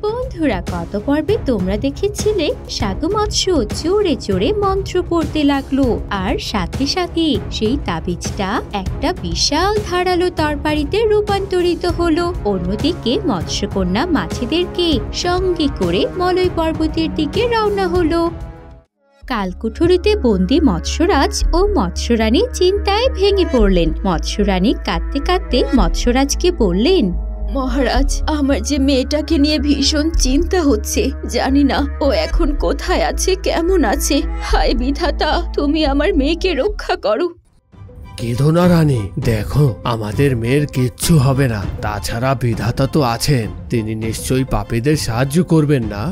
বন্ধুরা, গত পর্বে তোমরা দেখেছিলে সাধু মৎস্য জোরে জোরে মন্ত্র পড়তে লাগলো, আর সাথে সাথে সেই তাবিজটা একটা বিশাল ধারালো তরবারিতে রূপান্তরিত হলো। অন্যদিকে মৎস্যকন্যা মাছেদেরকে সঙ্গে করে মলয় পর্বতের দিকে রওনা হলো। কালকুঠুরিতে বন্দি মৎস্যরাজ ও মৎস্যরানী চিন্তায় ভেঙে পড়লেন। মৎস্যরানী কাঁদতে কাঁদতে মৎস্যরাজকে বললেন, মহারাজ, আমার যে মেয়েটাকে নিয়ে ভীষণ চিন্তা হচ্ছে। জানি না ও এখন কোথায় আছে, কেমন আছে। হায় বিধাতা, তুমি আমার মেয়েকে রক্ষা করো। কেঁদো না রানী, দেখো আমাদের মেয়ের কিচ্ছু হবে না। তাছাড়া বিধাতা তো আছেন, তিনি নিশ্চয়ই পাপীদের সাহায্য করবেন না।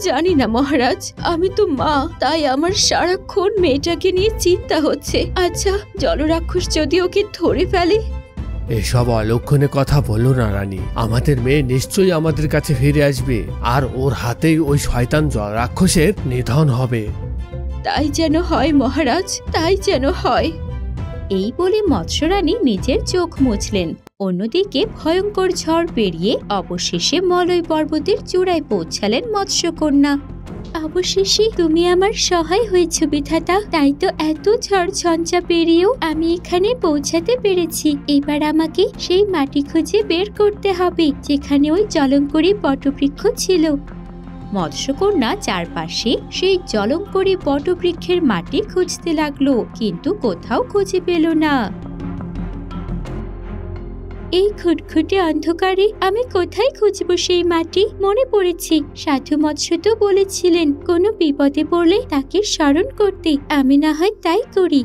জানি না মহারাজ, আমি তো মা, তাই আমার সারাক্ষণ মেয়েটাকে নিয়ে চিন্তা হচ্ছে। আচ্ছা, জলরাক্ষস যদি ওকে ধরে ফেলে? এসব অলক্ষণে কথা বলো না রানী, আমাদের মেয়ে নিশ্চয়ই আমাদের কাছে ফিরে আসবে, আর ওর হাতেই ওই শয়তান জলরাক্ষসের নিধন হবে। তাই যেন হয় মহারাজ, তাই যেন হয়। এই বলে মৎস্যরানী নিজের চোখ মুছলেন। অন্যদিকে ভয়ঙ্কর ঝড় পেরিয়ে অবশেষে মলয় পর্বতের চূড়ায় পৌঁছালেন মৎস্যকন্যা। অবশেষে তুমি আমার সহায় হয়েছ বিধাতা, তাই তো এত ঝড় ঝঞ্ঝা পেরিয়েও আমি এখানে পৌঁছাতে পেরেছি। এবার আমাকে সেই মাটি খুঁজে বের করতে হবে যেখানে ওই জলঙ্করী বটবৃক্ষ ছিল। মৎস্যকন্যা চারপাশে সেই জলঙ্করী বটবৃক্ষের মাটি খুঁজতে লাগলো, কিন্তু কোথাও খুঁজে পেল না। এই খুটখুটে অন্ধকারে আমি কোথায় খুঁজবো সেই মাটি? মনে পড়েছে, সাধু মৎস্য তো বলেছিলেন কোনো বিপদে পড়লে তাকে স্মরণ করতে। আমি না হয় তাই করি।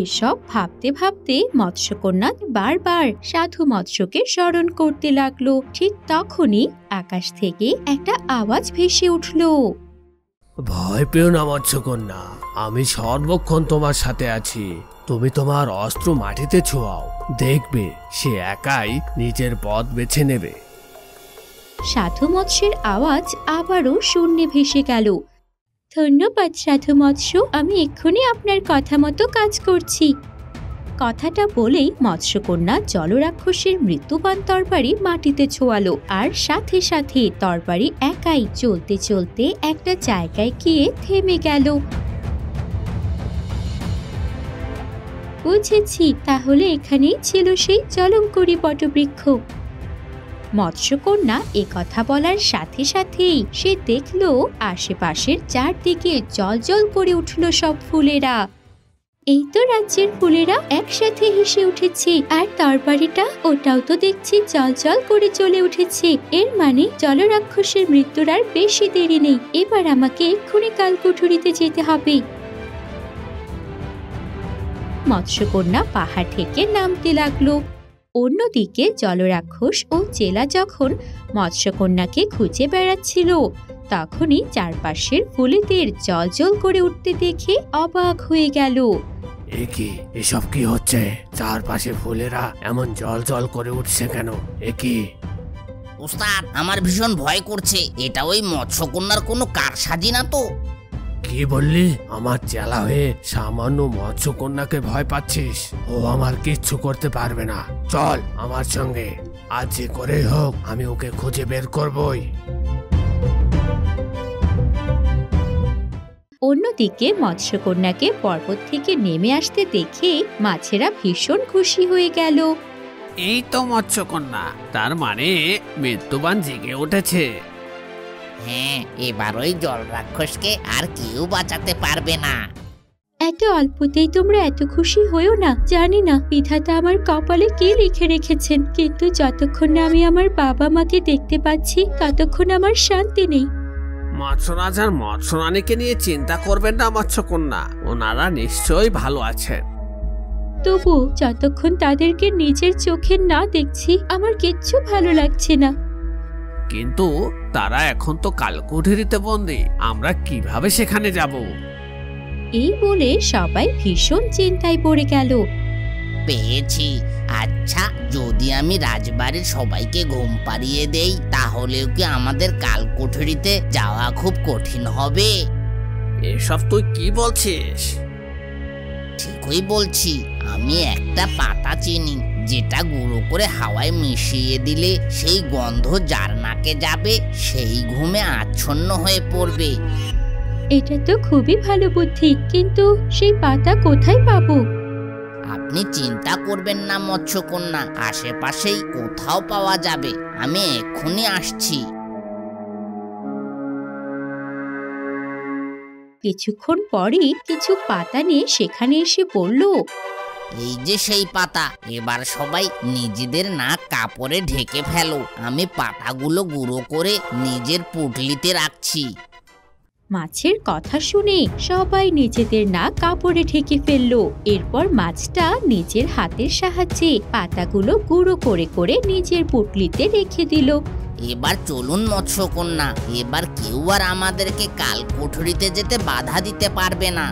এসব ভাবতে ভাবতে মৎস্যকন্যা বারবার সাধু মৎস্যকে স্মরণ করতে লাগলো। ঠিক তখনই আকাশ থেকে একটা আওয়াজ ভেসে উঠল। ভয় পেও না মৎস্যকন্যা, আমি সর্বক্ষণ তোমার সাথে আছি। তুমি তোমার অস্ত্র মাটিতে ছোঁয়াও, দেখবে সে একাই নিজের পথ বেছে নেবে। সাধু মৎস্যের আওয়াজ আবারও শূন্যে ভেসে গেল। ধন্যবাদ সাধু মৎস্য, আমি এক্ষুনি আপনার কথা মতো কাজ করছি। কথাটা বলেই মৎস্যকন্যা জলরাক্ষসের মৃত্যুবান তরবারি মাটিতে ছোঁয়ালো, আর সাথে সাথে তরবারি একাই চলতে চলতে একটা জায়গায় গিয়ে থেমে গেল। বুঝেছি, তাহলে এখানেই ছিল সেই জলঙ্করী বটবৃক্ষ। মৎস্যকন্যা কথা বলার সাথে সাথেই সে দেখল আশেপাশের চারদিকে জলজল করে উঠল সব ফুলেরা। এই তো রাজ্যের ফুলেরা একসাথে হেসে উঠেছে, আর তরবারিটা ওটাও তো দেখছি জলজল করে চলে উঠেছে। এর মানে জলরাক্ষসের মৃত্যুর আর বেশি দেরি নেই। এবার আমাকে এক্ষুনি কালকুঠুরিতে যেতে হবে। মৎস্যকন্যা পাহাড় থেকে নামতে লাগলো। অন্যদিকে জলরাক্ষস ও চেলা যখন মৎস্যকন্যাকে খুঁজে বেড়াচ্ছিল, তখনই চারপাশের ফুলেদের জলজল করে উঠতে দেখে অবাক হয়ে গেল। এসব কি হচ্ছে? চারপাশে ফুলেরা এমন জলজল করে উঠছে কেন? ওস্তাদ, আমার ভীষণ ভয় করছে। এটা ওই মৎস্যকন্যার কোনো কারসাজি না তো? কি বললি? আমার চেলা হয়ে সামান্য মৎস্যকন্যাকে ভয় পাচ্ছিস? ও আমার কিচ্ছু করতে পারবে না। চল আমার সঙ্গে, আজ যে করেই হোক আমি ওকে খুঁজে বের করবই। অন্যদিকে মৎস্যকন্যাকে পর্বত থেকে নেমে আসতে দেখে মাছেরা ভীষণ খুশি হয়ে গেল। এই তো মৎস্যকন্যা, তার মানে মৃত্যুবান জেগে উঠেছে। হ্যাঁ, এবার ওই জলরাক্ষসকে আর কেউ বাঁচাতে পারবে না। এত অল্পতেই তোমরা এত খুশি হয়েও না। জানি না বিধাতা আমার কপালে কি লিখে রেখেছেন, কিন্তু যতক্ষণ না আমি আমার বাবা মাকে দেখতে পাচ্ছি ততক্ষণ আমার শান্তি নেই। মৎস্যরাজ আর মৎস্যরানীকে নিয়ে চিন্তা করবেন না মৎস্যকন্যা, ওনারা নিশ্চয়ই ভালো আছেন। তবু যতক্ষণ তাদেরকে নিজের চোখে না দেখছি আমার কিচ্ছু ভালো লাগছে না। কিন্তু তারা এখন তো কালকুঠুরিতে বন্দী, আমরা কিভাবে সেখানে যাব? এই বলে সবাই ভীষণ চিন্তায় পড়ে গেল। পেয়েছি। আচ্ছা, যদি আমি রাজবাড়ির সবাইকে ঘুম পাড়িয়ে দেই, তাহলেও কি আমাদের কালকুঠুরিতে যাওয়া খুব কঠিন হবে? এসব তুই কি বলছিস? ঠিকই বলছি। আমি একটা পাতা চিনি, যেটা গুঁড়ো করে হাওয়ায় মিশিয়ে দিলে সেই গন্ধ যার নাকে যাবে সেই ঘুমে আচ্ছন্ন হয়ে পড়বে। এটা তো খুবই ভালো বুদ্ধি, কিন্তু সেই পাতা কোথায় পাবো? আপনি চিন্তা করবেন না মৎস্যকন্যা, আশেপাশেই কোথাও পাওয়া যাবে। আমি এক্ষুনি আসছি। কিছুক্ষণ পরই কিছু পাতা নিয়ে সেখানে এসে বলল, এই যে সেই পাতা, এবার সবাই নিজেদের নাক কাপড়ে ঢেকে ফেলো। আমি পাতাগুলো গুঁড়ো করে নিজের পুঁটলিতে রাখছি। মাছের কথা শুনে সবাই নিজেদের নাক কাপড়ে ঢেকে ফেললো। এরপর মাছটা নিজের হাতের সাহায্যে পাতাগুলো গুঁড়ো করে করে নিজের পুঁটলিতে রেখে দিল। এবার চলুন মৎস্যকন্যা, এবার কেউ আর আমাদেরকে কালকুঠরিতে যেতে বাধা দিতে পারবে না।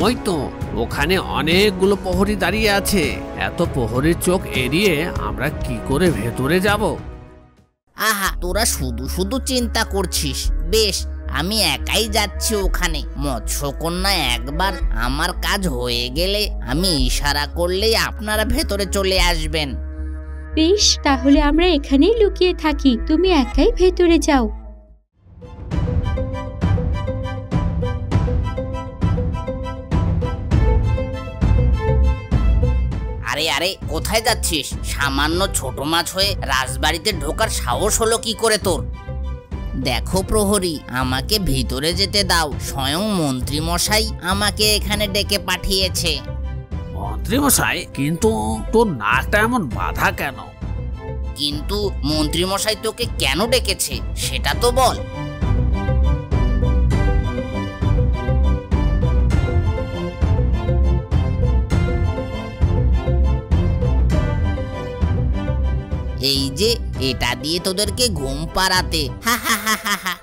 ওই তো ওখানে অনেকগুলো প্রহরী দাঁড়িয়ে আছে। এত প্রহরীর চোখ এড়িয়ে আমরা কি করে ভেতরে যাব? আহা, তোরা শুধু শুধু চিন্তা করছিস। বেশ, আমি একাই যাচ্ছি ওখানে। মৎস্যকন্যা, একবার আমার কাজ হয়ে গেলে আমি ইশারা করলেই আপনারা ভেতরে চলে আসবেন। বেশ, তাহলে আমরা এখানেই লুকিয়ে থাকি, তুমি একাই ভেতরে যাও। আরে আরে, কোথায় যাচ্ছিস? সামান্য ছোট মাছ হয়ে রাজবাড়িতে ঢোকার সাহস হলো কি করে তোর? দেখো প্রহরী, আমাকে ভিতরে যেতে দাও। স্বয়ং মন্ত্রী মশাই আমাকে এখানে ডেকে পাঠিয়েছে। মন্ত্রী মশাই? কিন্তু তোর নাকটা এমন বাঁধা কেন? কিন্তু মন্ত্রী মশাই তোকে কেন ডেকেছে সেটা তো বল। এই যে এটা দিয়ে তোদেরকে ঘুম পাড়াতে। হা হা হা হা হা।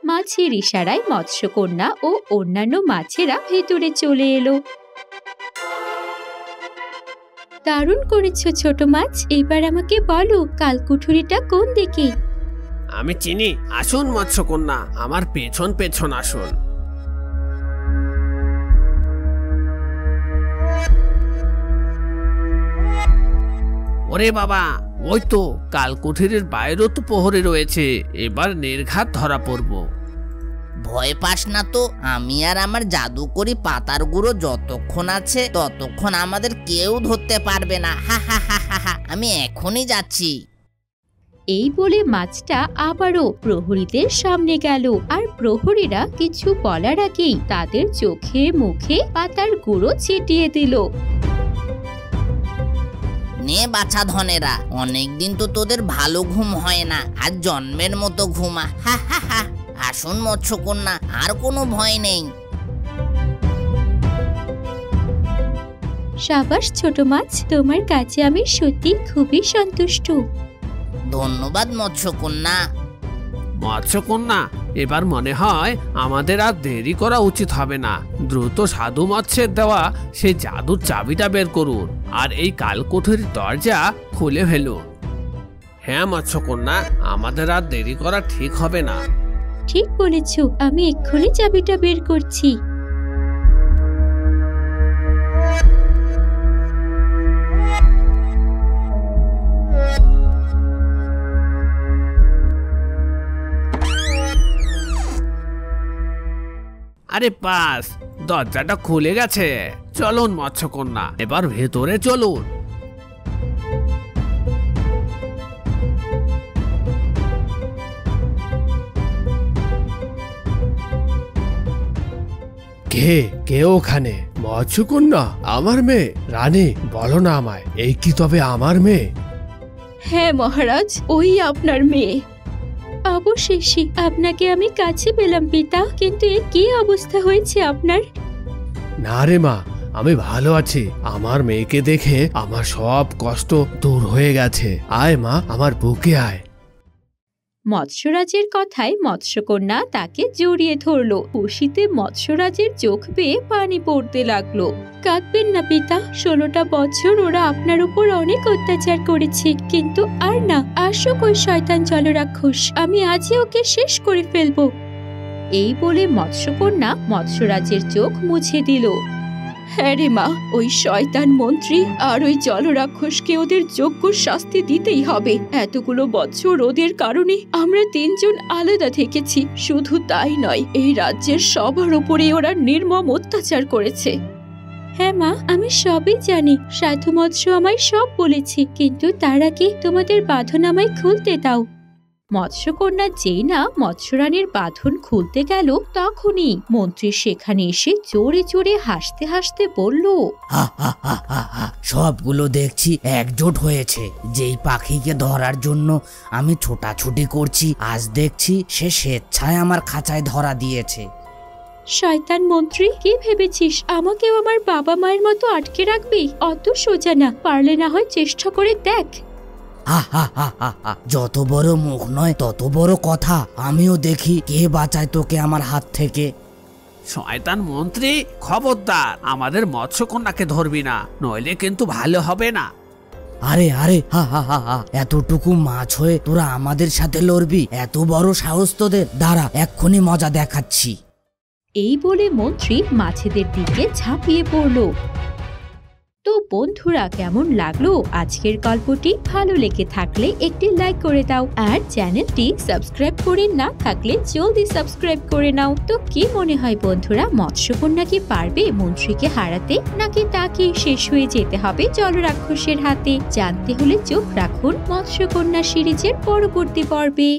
মাছের ইশারায় মৎস্যকন্যা ও অন্যান্য মাছেরা ভেতরে চলে এলো। দারুণ করেছো ছোট মাছ, এবার আমাকে বলো কালকুঠুরিটা কোন দিকে? আমি চিনি, আসুন মৎস্যকন্যা, আমার পেছন পেছন আসুন। ওরে বাবা, ওই তো কালকুঠিরের বাইরেও তো প্রহরী রয়েছে। এবার নির্ঘাত ধরা পড়ব। ভয় পাস না তো, আমি আর আমার জাদুকরি পাতার গুঁড়ো যতক্ষণ আছে ততক্ষণ আমাদের কেউ ধরতে পারবে না। হা হা হা হা হা। আমি এখনই যাচ্ছি। এই বলে মাছটা আবারও প্রহরীদের সামনে গেল, আর প্রহরীরা কিছু বলার আগেই তাদের চোখে মুখে পাতার গুঁড়ো ছিটিয়ে দিল। নে বাছা ধনেরা, অনেকদিন তো তোদের ভালো ঘুম হয় না, আর জন্মের মতো ঘুমা। হা হা হা। আসুন মৎস্যকন্যা, আর কোনো ভয় নেই। সাবাস ছোট মাছ, তোমার কাছে আমি সত্যি খুবই সন্তুষ্ট। ধন্যবাদ মৎস্যকন্যা। মৎস্যকন্যা, এবার মনে হয় আমাদের আর দেরি করা উচিত হবে না। দ্রুত সাধু মৎস্যের দেওয়া সেই জাদুর চাবিটা বের করুন, আর এই কালকুঠরির দরজা খুলে ফেলুন। হ্যাঁ মৎস্যকন্যা, আমাদের আর দেরি করা ঠিক হবে না। ঠিক বলেছ, আমি এক্ষুনি চাবিটা বের করছি। আরে পাস, দরজাটা খুলে গেছে। চলুন মৎস্যকন্যা, এবার ভেতরে চলুন। কে কে ওখানে? মৎস্যকন্যা, আমার মেয়ে রানী, বলো না আমায়, এই কি তবে আমার মেয়ে? হ্যাঁ মহারাজ, ওই আপনার মেয়ে। অবশেষে আপনাকে আমি কাছে পেলাম পিতা, কিন্তু এ কি অবস্থা হয়েছে আপনার? না রে মা, আমি ভালো আছি। আমার মেয়েকে দেখে আমার সব কষ্ট দূর হয়ে গেছে। আয় মা, আমার বুকে আয়। মৎস্যরাজের কথায় মৎস্যকন্যা তাকে জড়িয়ে ধরলো। খুশিতে মৎস্যরাজের চোখ বেয়ে পানি পড়তে লাগলো। কাঁদবেন না পিতা, 16টা বছর ওরা আপনার উপর অনেক অত্যাচার করেছে, কিন্তু আর না, আসুক ওই শয়তান জলরাক্ষস, আমি আজই ওকে শেষ করে ফেলবো। এই বলে মৎস্যকন্যা মৎস্যরাজের চোখ মুছে দিল। হ্যাঁ রে মা, ওই শয়তান মন্ত্রী আর ওই জলরাক্ষসকে ওদের যোগ্য শাস্তি দিতেই হবে। এতগুলো বছর ওদের কারণে আমরা 3 জন আলাদা থেকেছি। শুধু তাই নয়, এই রাজ্যের সবার উপরে ওরা নির্মম অত্যাচার করেছে। হ্যাঁ মা, আমি সবই জানি, সাধু মৎস্য আমায় সব বলেছে, কিন্তু তার আগে তোমাদের বাঁধন আমায় খুলতে দাও। মৎস্যকন্যা যেই না মৎস্যরানীর বাঁধন খুলতে গেল, তখনই মন্ত্রী সেখানে এসে জোরে জোরে হাসতে হাসতে বলল, সবগুলো দেখছি একজোট হয়েছে। যেই পাখিকে ধরার জন্য আমি ছোটাছুটি করছি, আজ দেখছি সে স্বেচ্ছায় আমার খাঁচায় ধরা দিয়েছে। শয়তান মন্ত্রী, কি ভেবেছিস আমাকেও আমার বাবা মায়ের মতো আটকে রাখবি? অত সোজা না, পারলে না হয় চেষ্টা করে দেখ। যত বড় মুখ নয় তত বড় কথা। আমিও দেখি কে বাঁচায় তোকে আমার হাত থেকে। শয়তান মন্ত্রী, খবরদার আমাদের মৎস্যকন্যাকে ধরবি না, নইলে কিন্তু ভালো হবে না। আরে আরে এতটুকু মাছ হয়ে তোরা আমাদের সাথে লড়বি? এত বড় সাহস তোদের? দাঁড়া, এক্ষুনি মজা দেখাচ্ছি। এই বলে মন্ত্রী মাছেদের দিকে ঝাঁপিয়ে পড়ল। তো বন্ধুরা, কেমন লাগলো আজকের গল্পটি? ভালো লেগে থাকলে একটি লাইক করে দাও, আর চ্যানেলটি সাবস্ক্রাইব করে না থাকলে জলদি সাবস্ক্রাইব করে নাও। তো কি মনে হয় বন্ধুরা, মৎস্যকন্যা কি পারবে মন্ত্রীকে হারাতে, নাকি তাকে শেষ হয়ে যেতে হবে জলরাক্ষসের হাতে? জানতে হলে চোখ রাখুন মৎস্যকন্যা সিরিজের পরবর্তী পর্বে।